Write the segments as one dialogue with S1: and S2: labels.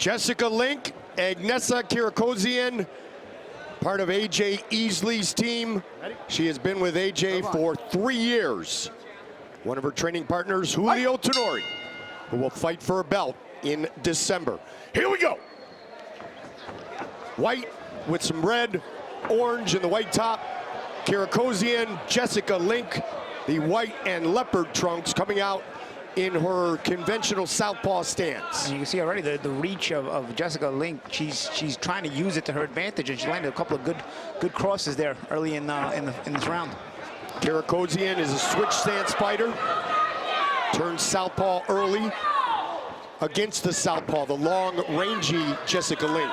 S1: Jessica Link, Agnesa Kirakosian, part of AJ Easley's team. She has been with AJ for 3 years. One of her training partners, Julio Tenori, who will fight for a belt in December. Here we go. White with some red, orange in the white top. Kirakosian, Jessica Link, the white and leopard trunks coming out in her conventional southpaw stance.
S2: And you can see already the reach of Jessica Link. She's trying to use it to her advantage, and she landed a couple of good crosses there early in this round.
S1: Kirakosian is a switch stance fighter. Turns southpaw early against the southpaw, the long, rangy Jessica Link.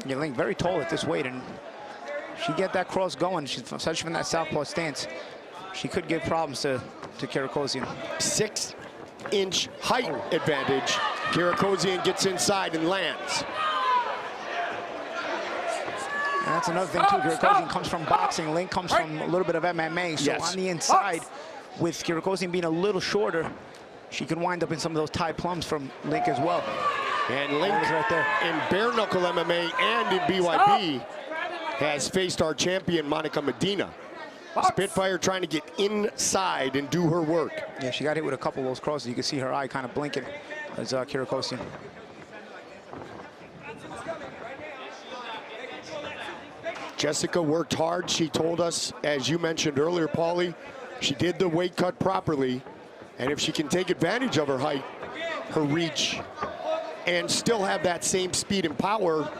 S2: Yeah, Link very tall at this weight, and she get that cross going, especially from that southpaw stance. She could give problems to Kirakosian.
S1: 6-inch height advantage. Kirakosian gets inside and lands.
S2: And that's another thing too. Kirakosian comes from boxing. Link comes from a little bit of MMA. So on the inside, with Kirakosian being a little shorter, she can wind up in some of those tie plums from Link as well.
S1: And Link right there in bare knuckle MMA and in BYB has faced our champion Monica Medina. Spitfire trying to get inside and do her work.
S2: Yeah, she got hit with a couple of those crosses. You can see her eye kind of blinking as Kirakosian.
S1: Jessica worked hard. She told us, as you mentioned earlier, Paulie, she did the weight cut properly. And if she can take advantage of her height, her reach, and still have that same speed and power,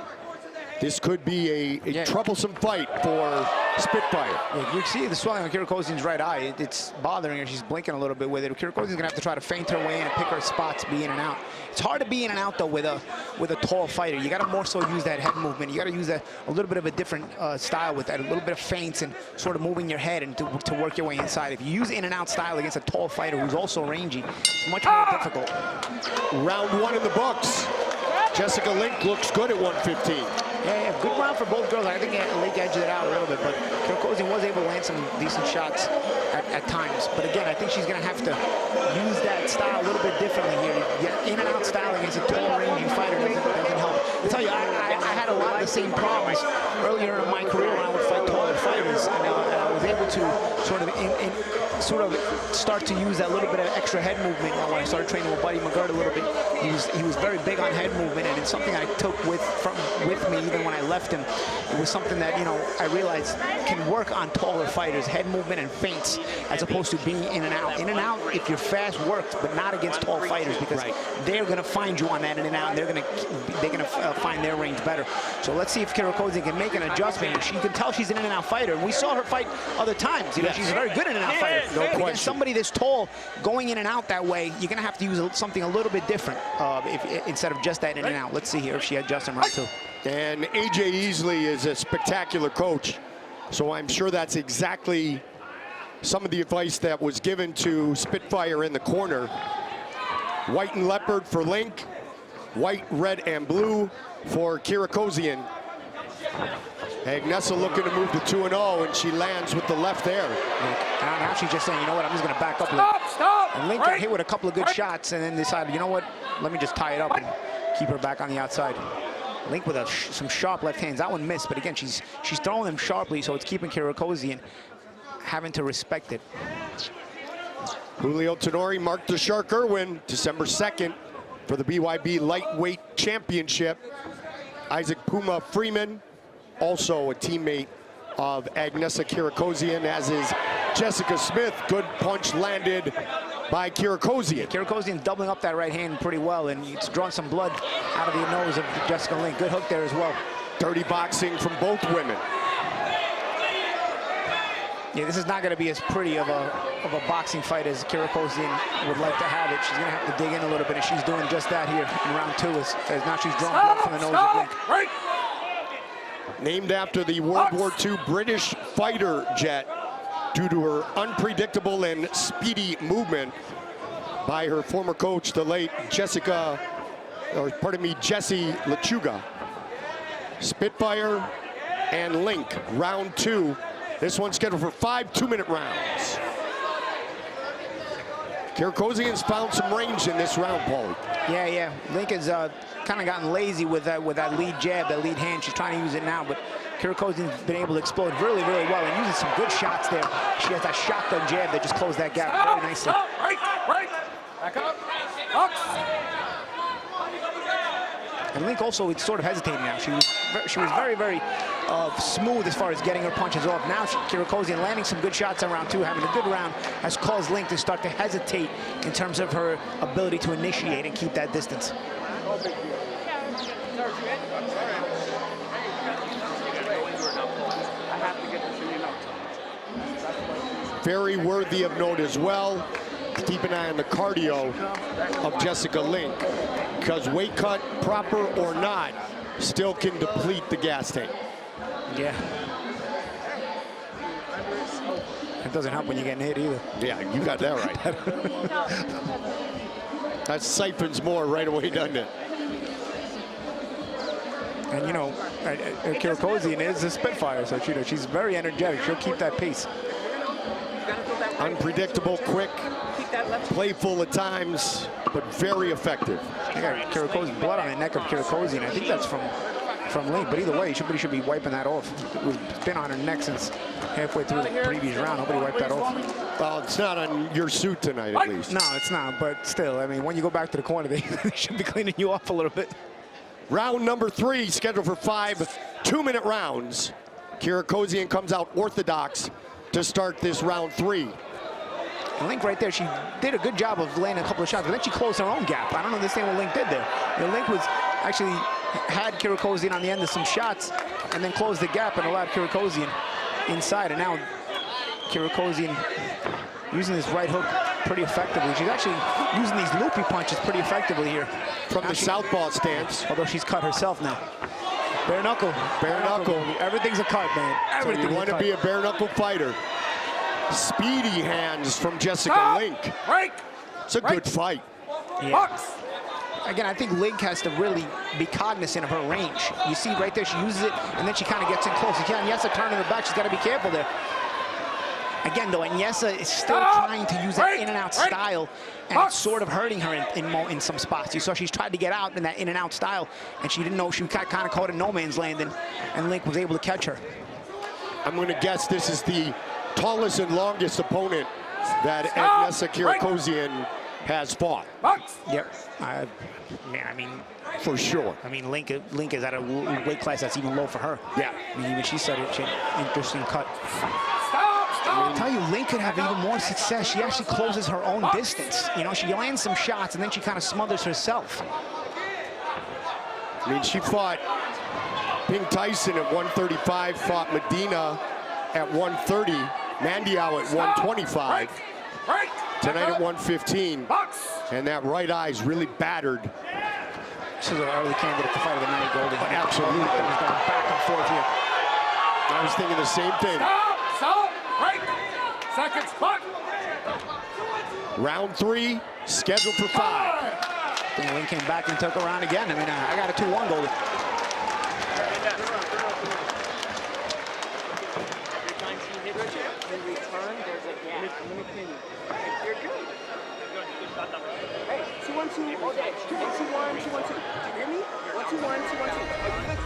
S1: this could be a troublesome fight for Spitfire.
S2: Yeah, you see the swelling on Kirakosian's right eye. It's bothering her. She's blinking a little bit with it. Kirakosian's gonna have to try to feint her way in and pick her spots, be in and out. It's hard to be in and out though with a tall fighter. You gotta more so use that head movement. You gotta use a little bit of a different style with that, a little bit of feints and sort of moving your head and to work your way inside. If you use in and out style against a tall fighter who's also rangy, it's much more difficult.
S1: Round 1 in the books. Jessica Link looks good at 115.
S2: Yeah, good round for both girls. I think Link edged it out a little bit, but Kirakosian was able to land some decent shots at times. But again, I think she's going to have to use that style a little bit differently here. Yeah, in and out style against a tall, rangy fighter doesn't help. I tell you, I had a lot of the same problems earlier in my career when I would fight taller fighters, and I was able to sort of start to use that little bit of extra head movement. When I started training with Buddy McGirt a little bit, he was very big on head movement, and it's something I took with me even when I left him. It was something that, you know, I realized can work on taller fighters, head movement and feints, as opposed to being in and out. In and out, if you're fast, works, but not against tall fighters, because they're going to find you on that in and out, and they're going to find their range better. So let's see if Kirakosian can make an adjustment. You can tell she's an in and out fighter, and we saw her fight other times. You know, she's a very good in and out fighter.
S1: No question.
S2: Against somebody this tall, going in and out that way, you're going to have to use something a little bit different instead of just that in and out. Let's see here if she adjusts in round 2.
S1: And AJ Easley is a spectacular coach, so I'm sure that's exactly some of the advice that was given to Spitfire in the corner. White and leopard for Link, white, red, and blue for Kirakosian. Agnesa looking to move to 2-0, and she lands with the left there.
S2: Now she's just saying, you know what, I'm just going to back up. And Link got hit with a couple of good shots and then decided, you know what, let me just tie it up and keep her back on the outside. Link with some sharp left hands. That one missed, but again, she's throwing them sharply, so it's keeping Kirakosian having to respect it.
S1: Julio Tenori marked the Shark Irwin December 2nd for the BYB Lightweight Championship. Isaac Puma Freeman, also a teammate of Agnesa Kirakosian, as is Jessica Smith. Good punch landed by Kirakosian.
S2: Kirakosian doubling up that right hand pretty well, and it's drawn some blood out of the nose of Jessica Link. Good hook there as well.
S1: Dirty boxing from both women.
S2: Yeah, this is not going to be as pretty of a boxing fight as Kirakosian would like to have it. She's going to have to dig in a little bit, and she's doing just that here in round 2, as now she's drawn blood from the nose of Link.
S1: Named after the World War II British fighter jet, due to her unpredictable and speedy movement by her former coach, the late Jesse Lechuga. Spitfire and Link, round 2. This one's scheduled for 5 2-minute rounds. Kirakosian's found some range in this round, Paulie.
S2: Yeah. Link has kind of gotten lazy with that lead jab, that lead hand. She's trying to use it now, but Kirakosian's been able to explode really, really well and using some good shots there. She has that shotgun jab that just closed that gap very nicely.
S3: Right. Back up. Box.
S2: And Link also is sort of hesitating now. She was very, very smooth as far as getting her punches off. Now Kirakosian landing some good shots on round 2, having a good round, has caused Link to start to hesitate in terms of her ability to initiate and keep that distance.
S1: Very worthy of note as well. Keep an eye on the cardio of Jessica Link, because weight cut, proper or not, still can deplete the gas tank.
S2: Yeah. It doesn't help when you're getting hit either.
S1: Yeah, you got that right. That siphons more right away, doesn't it?
S2: And you know, Kirakosian is a Spitfire, so she's very energetic. She'll keep that pace.
S1: Unpredictable, quick, playful at times, but very effective.
S2: I got Kirakosian blood on the neck of Kirakosian. I think that's from Link, but either way, somebody should be wiping that off. It's been on her neck since halfway through the previous round. Nobody wiped that off.
S1: Well, it's not on your suit tonight, at least.
S2: No, it's not, but still, I mean, when you go back to the corner, they should be cleaning you off a little bit.
S1: Round number 3, scheduled for 5 2-minute rounds. Kirakosian comes out orthodox to start this round 3.
S2: Link right there, she did a good job of landing a couple of shots, but then she closed her own gap. I don't understand what Link did there. Link was actually had Kirakosian on the end of some shots and then closed the gap and allowed Kirakosian inside. And now Kirakosian using this right hook pretty effectively. She's actually using these loopy punches pretty effectively here.
S1: From the southpaw stance.
S2: Although she's cut herself now. Bare knuckle.
S1: Bare knuckle.
S2: Everything's a cut, man. Everything.
S1: So you want to be a bare knuckle fighter. Speedy hands from Jessica Link. It's a good fight.
S2: Yeah. Again, I think Link has to really be cognizant of her range. You see right there, she uses it, and then she kind of gets in close. Again, Agnesa turning her back. She's got to be careful there. Again, though, Agnesa is still trying to use that in-and-out style, and it's sort of hurting her in some spots. You saw she's tried to get out in that in-and-out style, and she didn't know. She got kind of caught in no man's land, and Link was able to catch her.
S1: I'm going to guess this is the tallest and longest opponent that Agnesa Kirakosian has fought.
S2: Yep. I mean,
S1: for sure.
S2: I mean, Link is at a weight class that's even low for her.
S1: Yeah.
S2: I mean, even she said it. Interesting cut. I tell you, Link could have even more success. She actually closes her own distance. You know, she lands some shots and then she kind of smothers herself.
S1: I mean, she fought Ping Tyson at 135, fought Medina at 130, Mandiao at 125. Tonight at 115. And that right eye is really battered.
S2: This is an early candidate to fight of the night, Goldie.
S1: Absolutely.
S2: Going back and forth here.
S1: I was thinking the same thing.
S3: Second spot.
S1: Round 3, scheduled for 5.
S2: I think Link came back and took a round again. I mean, I got a 2-1, Goldie.
S4: Hey, 2-1-2 all day. 2-1-2-1, 2-1-2. Do you hear me? 1-2-1, 2-1-2.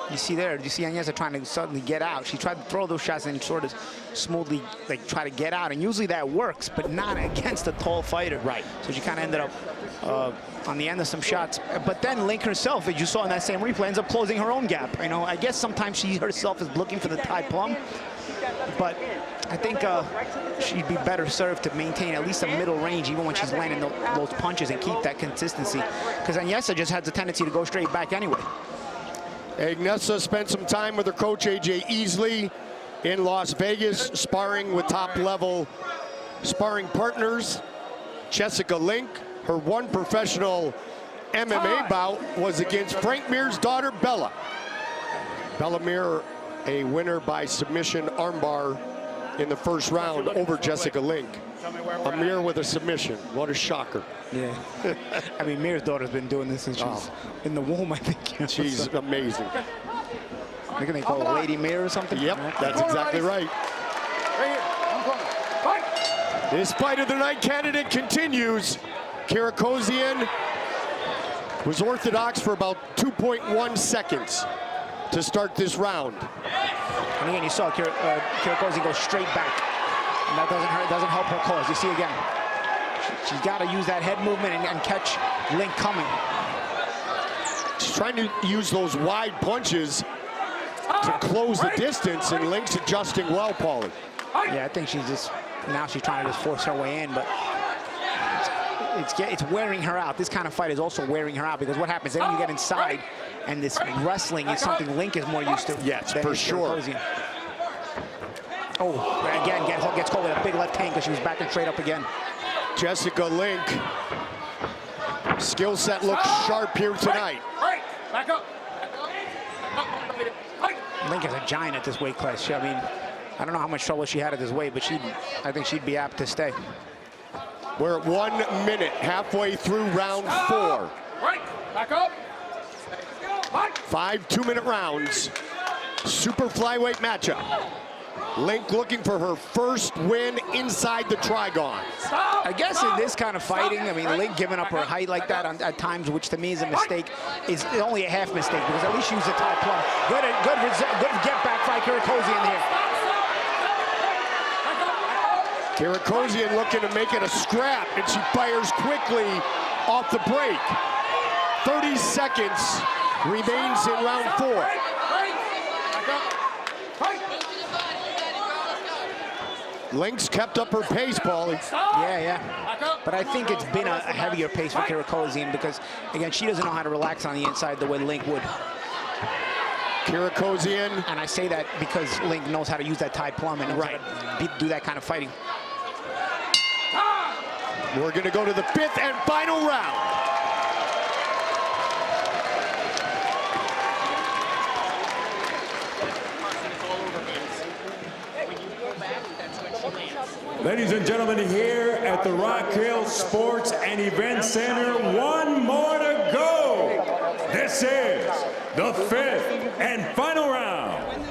S2: You see there, you see Agnesa trying to suddenly get out. She tried to throw those shots and sort of smoothly try to get out. And usually that works, but not against a tall fighter.
S1: Right.
S2: So she kind of ended up on the end of some shots. But then Link herself, as you saw in that same replay, ends up closing her own gap. You know, I guess sometimes she herself is looking for the Thai plum. But I think she'd be better served to maintain at least a middle range even when she's landing those punches and keep that consistency. Because Agnesa just has a tendency to go straight back anyway.
S1: Agnesa spent some time with her coach, A.J. Easley, in Las Vegas, sparring with top-level sparring partners. Jessica Link, her one professional MMA bout was against Frank Mir's daughter, Bella. Bella Mir, a winner by submission armbar in the first round over Jessica Link. Amir with a submission. What a shocker.
S2: Yeah. I mean, Mir's daughter's been doing this since she's in the womb, I think.
S1: She's amazing.
S2: I think they call it Lady Mirror or something.
S1: Yep, that's exactly right.
S3: Right here. One corner. Fight.
S1: This fight of the night candidate continues. Kirakosian was orthodox for about 2.1 seconds to start this round.
S2: And again, you saw Kirakosian go straight back. And that doesn't help her cause. You see again, she's got to use that head movement and catch Link coming.
S1: She's trying to use those wide punches to close the distance, and Link's adjusting well, Paulie.
S2: Yeah, I think she's trying to just force her way in, but it's wearing her out. This kind of fight is also wearing her out, because what happens then you get inside, and this wrestling is something Link is more used to.
S1: Yes, for sure.
S2: Kirakosian. Oh, again, gets caught with a big left hand because she was backing straight up again.
S1: Jessica Link, skill set looks sharp here tonight.
S3: Right. Back up.
S2: Link is a giant at this weight class. I mean, I don't know how much trouble she had at this weight, but I think she'd be apt to stay.
S1: We're at 1 minute, halfway through round 4.
S3: Right. Back up.
S1: 5 2-minute rounds. Super flyweight matchup. Link looking for her first win inside the Trigon.
S2: I guess in this kind of fighting, I mean, Link giving up her height like that at times, which to me is a mistake, is only a half mistake, because at least she used a tie plum. Good get back by Kirakosian here.
S1: Kirakosian looking to make it a scrap, and she fires quickly off the break. 30 seconds remains in round 4. Link's kept up her pace, Paulie.
S2: Yeah. But I think it's been a heavier pace for Kirakosian, because, again, she doesn't know how to relax on the inside the way Link would.
S1: Kirakosian.
S2: And I say that because Link knows how to use that tie plum and knows how to do that kind of fighting.
S1: We're going to go to the 5th and final round.
S5: Ladies and gentlemen, here at the Rock Hill Sports and Event Center, one more to go. This is the 5th and final round.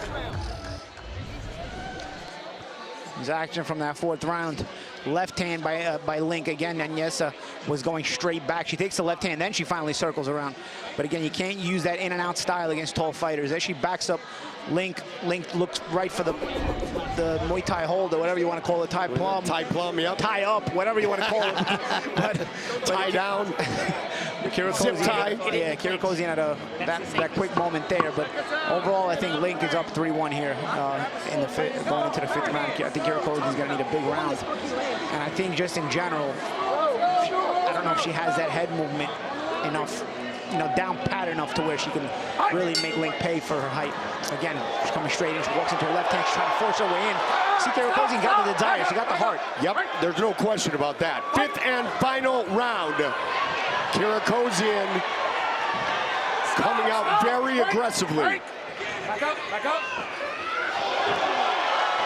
S2: There's action from that 4th round. Left hand by Link. Again, Agnesa was going straight back. She takes the left hand, then she finally circles around. But again, you can't use that in and out style against tall fighters. As she backs up, Link looks right for the Muay Thai hold, or whatever you want to call it, tie plum.
S1: Tie plum, yep.
S2: Tie up, whatever you want to call it. but
S1: tie down. Zip tie.
S2: Yeah, Kirakosian had that quick moment there, but overall, I think Link is up 3-1 here in the going into the 5th round. I think Kirakosian is going to need a big round, and I think just in general, I don't know if she has that head movement enough, down pat enough to where she can really make Link pay for her height. Again, she's coming straight in. She walks into her left hand. She's trying to force her way in. See, Kirakosian got the desire. She got the heart.
S1: Yep, there's no question about that. 5th and final round. Kirakosian coming out very aggressively.
S3: Back up. Back up.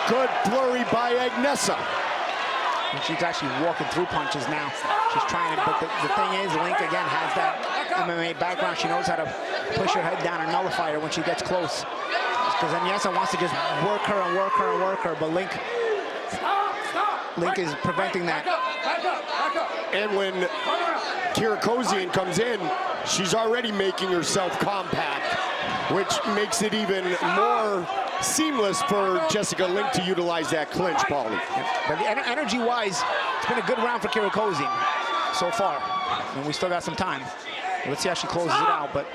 S1: Good flurry by Agnesa.
S2: And she's actually walking through punches now. She's trying to, but the thing is, Link again has that MMA background. She knows how to push her head down and nullify her when she gets close. Because Agnesa wants to just work her and work her and work her, but Link is preventing that.
S1: And when Kirakosian comes in, she's already making herself compact, which makes it even more seamless for Jessica Link to utilize that clinch, Paulie.
S2: But energy-wise, it's been a good round for Kirakosian so far. And we still got some time. Let's see how she closes it out. But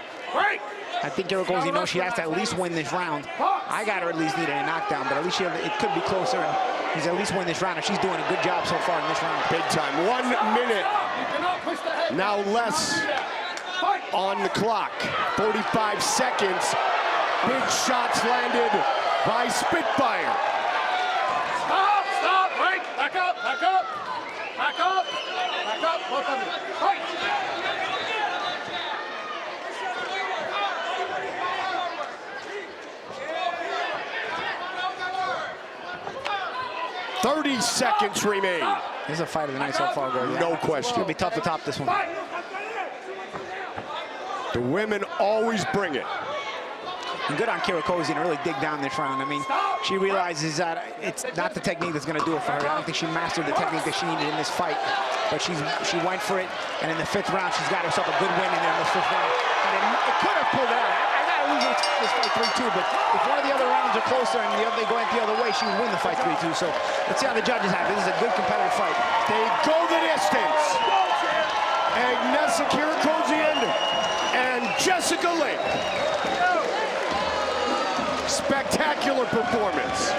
S2: I think Kirakosian knows she has to at least win this round. I got her at least needing a knockdown, but at least it could be closer. He's at least win this round, and she's doing a good job so far in this round.
S1: Big time. 1 minute. Now less on the clock. 45 seconds. Big shots landed by Spitfire.
S3: Stop, right, back up, back up, back up, back up, both of you, right.
S1: 30 seconds remain.
S2: This is a fight of the night so far, Gordon.
S1: No question.
S2: It's gonna be tough to top this one.
S1: The women always bring it.
S2: And good on Kirakosian to really dig down this round. I mean, she realizes that it's not the technique that's going to do it for her. I don't think she mastered the technique that she needed in this fight. But she went for it, and in the 5th round, she's got herself a good win in there in the 5th round. And it could have pulled it out. I got to lose this fight 3-2, but if one of the other rounds are closer and they go the other way, she would win the fight 3-2. So let's see how the judges have it. This is a good competitive fight.
S1: They go the distance. Agnesa Kirakosian and Jessica Link. Spectacular performance.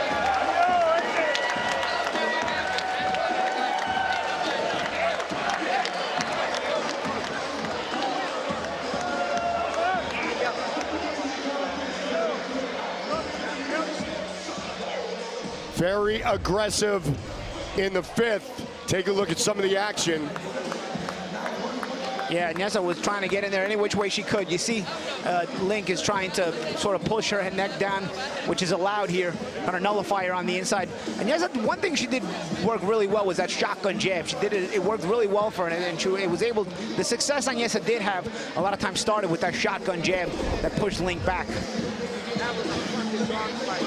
S1: Very aggressive in the 5th. Take a look at some of the action.
S2: Yeah, Agnesa was trying to get in there any which way she could. You see Link is trying to sort of push her neck down, which is allowed here on her nullifier on the inside. Agnesa, one thing she did work really well was that shotgun jab. She did it, it worked really well for her, and it was able, the success Agnesa did have a lot of times started with that shotgun jab that pushed Link back.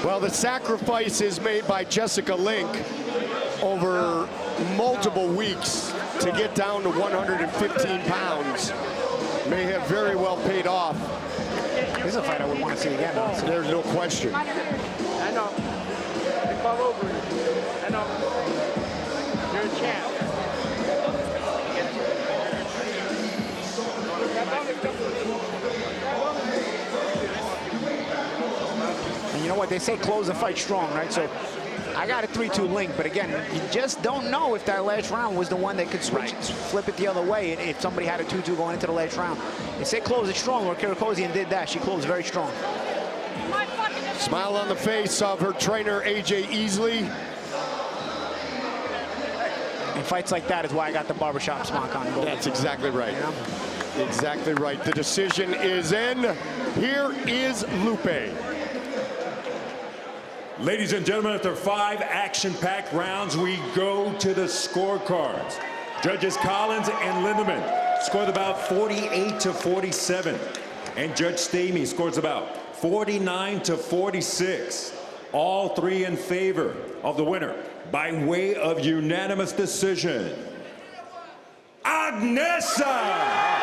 S1: Well, the sacrifices made by Jessica Link over multiple weeks to get down to 115 pounds may have very well paid off.
S2: This is a fight I would want to see again, honestly.
S1: There's no question.
S3: I know. They fall over you. I know. You're a champ.
S2: And you know what? They say close the fight strong, right? So I got a 3-2 Link, but again, you just don't know if that last round was the one that could switch, flip it the other way if somebody had a 2-2 going into the last round. They say close it strong, where Kirakosian did that. She closed very strong.
S1: Smile on the face of her trainer, AJ Easley.
S2: In fights like that is why I got the barbershop smock on.
S1: That's exactly right.
S2: You know?
S1: Exactly right. The decision is in. Here is Lupe.
S5: Ladies and gentlemen, after 5 action-packed rounds, we go to the scorecards. Judges Collins and Lindemann scored about 48-47. And Judge Stamey scores about 49-46. All 3 in favor of the winner by way of unanimous decision. Agnesa